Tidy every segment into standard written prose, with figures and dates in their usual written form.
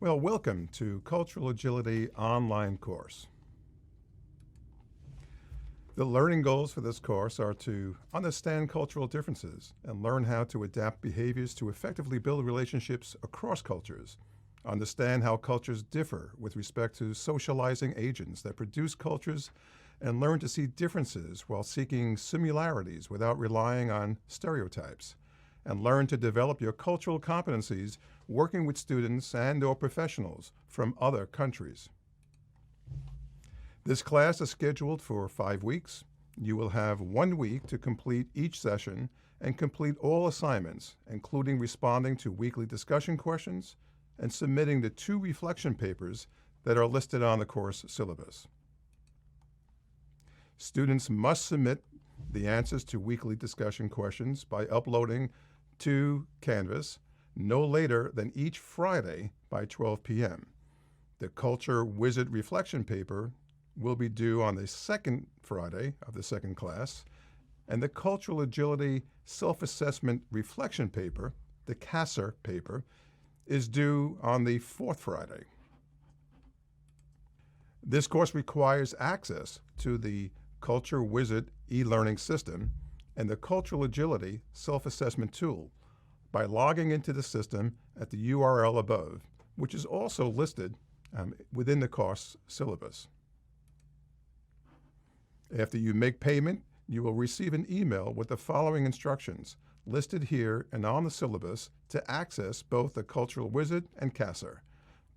Well, welcome to Cultural Agility online course. The learning goals for this course are to understand cultural differences and learn how to adapt behaviors to effectively build relationships across cultures, understand how cultures differ with respect to socializing agents that produce cultures, and learn to see differences while seeking similarities without relying on stereotypes, and learn to develop your cultural competencies working with students and/or professionals from other countries. This class is scheduled for 5 weeks. You will have 1 week to complete each session and complete all assignments, including responding to weekly discussion questions and submitting the 2 reflection papers that are listed on the course syllabus. Students must submit the answers to weekly discussion questions by uploading to Canvas no later than each Friday by 12 p.m. The Culture Wizard reflection paper will be due on the second Friday of the second class, and the Cultural Agility Self-Assessment reflection paper, the CASR paper, is due on the fourth Friday. This course requires access to the Culture Wizard e-learning system and the Cultural Agility Self-Assessment tool by logging into the system at the URL above, which is also listed within the course syllabus. After you make payment, you will receive an email with the following instructions listed here and on the syllabus to access both the Cultural Wizard and CASR.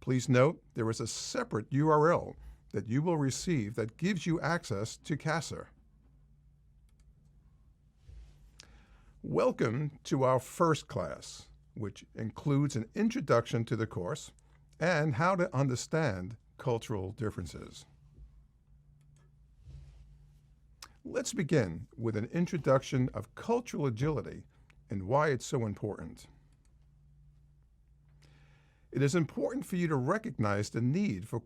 Please note there is a separate URL that you will receive that gives you access to CASR. Welcome to our first class, which includes an introduction to the course and how to understand cultural differences. Let's begin with an introduction of cultural agility and why it's so important. It is important for you to recognize the need for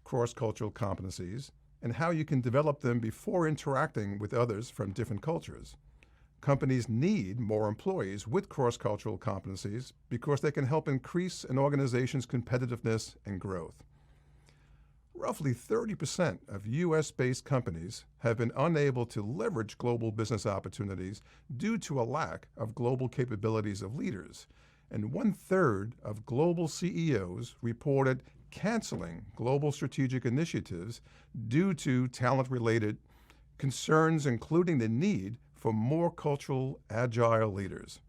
cross-cultural competencies and how you can develop them before interacting with others from different cultures. Companies need more employees with cross-cultural competencies because they can help increase an organization's competitiveness and growth. Roughly 30% of U.S.-based companies have been unable to leverage global business opportunities due to a lack of global capabilities of leaders, and 1/3 of global CEOs reported canceling global strategic initiatives due to talent-related concerns, including the need for more cultural agile leaders.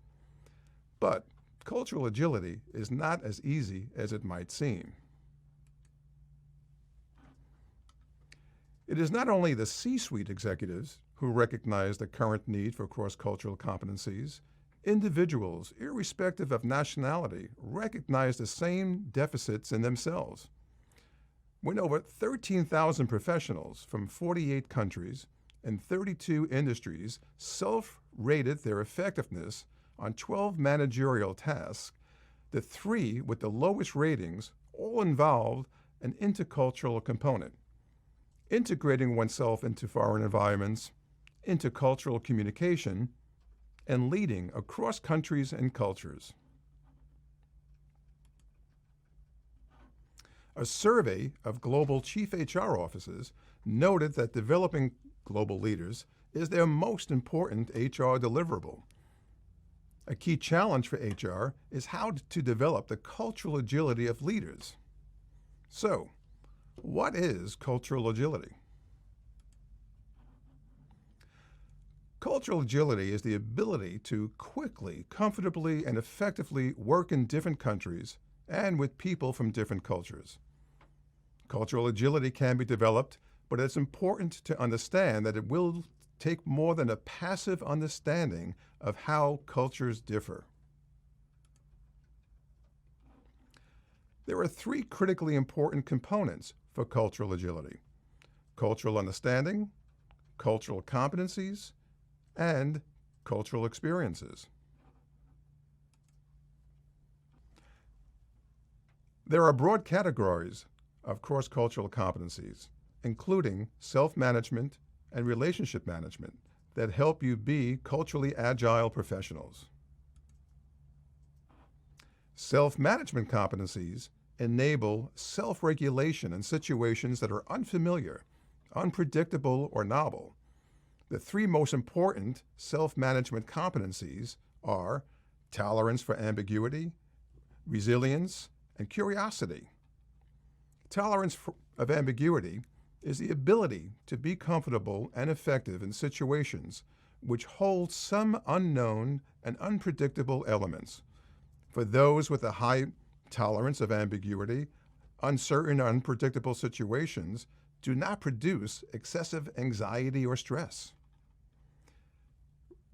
But cultural agility is not as easy as it might seem. It is not only the C-suite executives who recognize the current need for cross-cultural competencies. Individuals, irrespective of nationality, recognize the same deficits in themselves. When over 13,000 professionals from 48 countries and 32 industries self-rated their effectiveness on 12 managerial tasks, the 3 with the lowest ratings all involved an intercultural component. Integrating oneself into foreign environments, intercultural communication, and leading across countries and cultures. A survey of global chief HR officers noted that developing global leaders is their most important HR deliverable. A key challenge for HR is how to develop the cultural agility of leaders. So, what is cultural agility? Cultural agility is the ability to quickly, comfortably, and effectively work in different countries and with people from different cultures. Cultural agility can be developed, but it's important to understand that it will take more than a passive understanding of how cultures differ. There are 3 critically important components for cultural agility: cultural understanding, cultural competencies, and cultural experiences. There are broad categories of cross-cultural competencies, including self-management and relationship management, that help you be culturally agile professionals. Self-management competencies enable self-regulation in situations that are unfamiliar, unpredictable, or novel. The three most important self-management competencies are tolerance for ambiguity, resilience, and curiosity. Tolerance of ambiguity is the ability to be comfortable and effective in situations which hold some unknown and unpredictable elements. For those with a high tolerance of ambiguity, uncertain or unpredictable situations do not produce excessive anxiety or stress.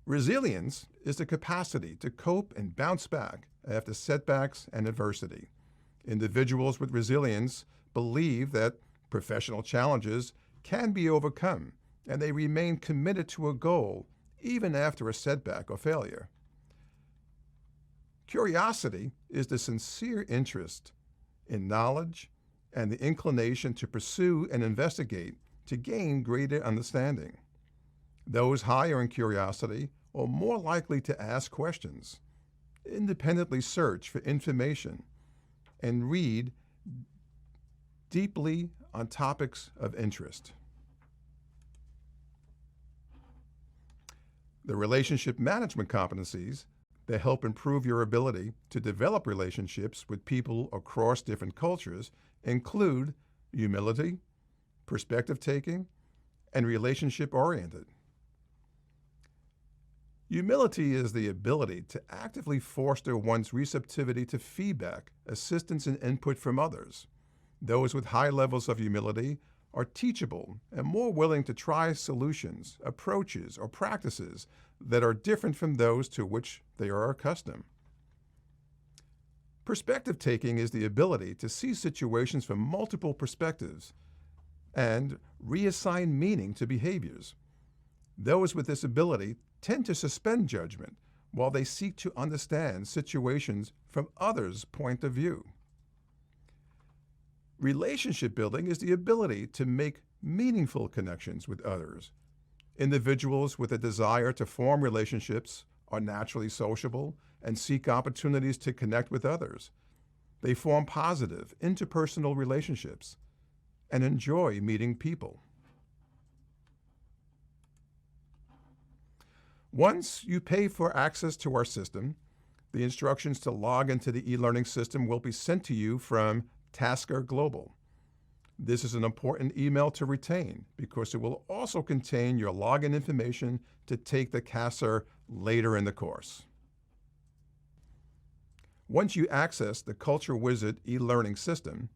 Resilience is the capacity to cope and bounce back after setbacks and adversity. Individuals with resilience believe that professional challenges can be overcome, and they remain committed to a goal even after a setback or failure. Curiosity is the sincere interest in knowledge and the inclination to pursue and investigate to gain greater understanding. Those higher in curiosity are more likely to ask questions, independently search for information, and read deeply on topics of interest. The relationship management competencies that help improve your ability to develop relationships with people across different cultures include humility, perspective taking, and relationship-oriented. Humility is the ability to actively foster one's receptivity to feedback, assistance, and input from others. Those with high levels of humility are teachable and more willing to try solutions, approaches, or practices that are different from those to which they are accustomed. Perspective taking is the ability to see situations from multiple perspectives and reassign meaning to behaviors. Those with this ability tend to suspend judgment while they seek to understand situations from others' point of view. Relationship building is the ability to make meaningful connections with others. Individuals with a desire to form relationships are naturally sociable and seek opportunities to connect with others. They form positive, interpersonal relationships and enjoy meeting people. Once you pay for access to our system, the instructions to log into the e-learning system will be sent to you from Tasker Global. This is an important email to retain because it will also contain your login information to take the CASR later in the course. Once you access the Culture Wizard e-learning system,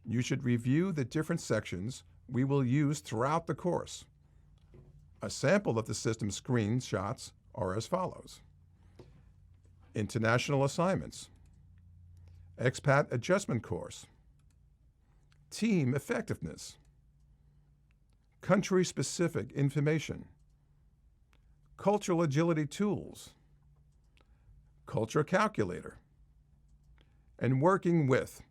you should review the different sections we will use throughout the course. A sample of the system screenshots are as follows: International Assignments, Expat Adjustment Course, Team Effectiveness, Country-Specific Information, Cultural Agility Tools, Culture Calculator, and Working With.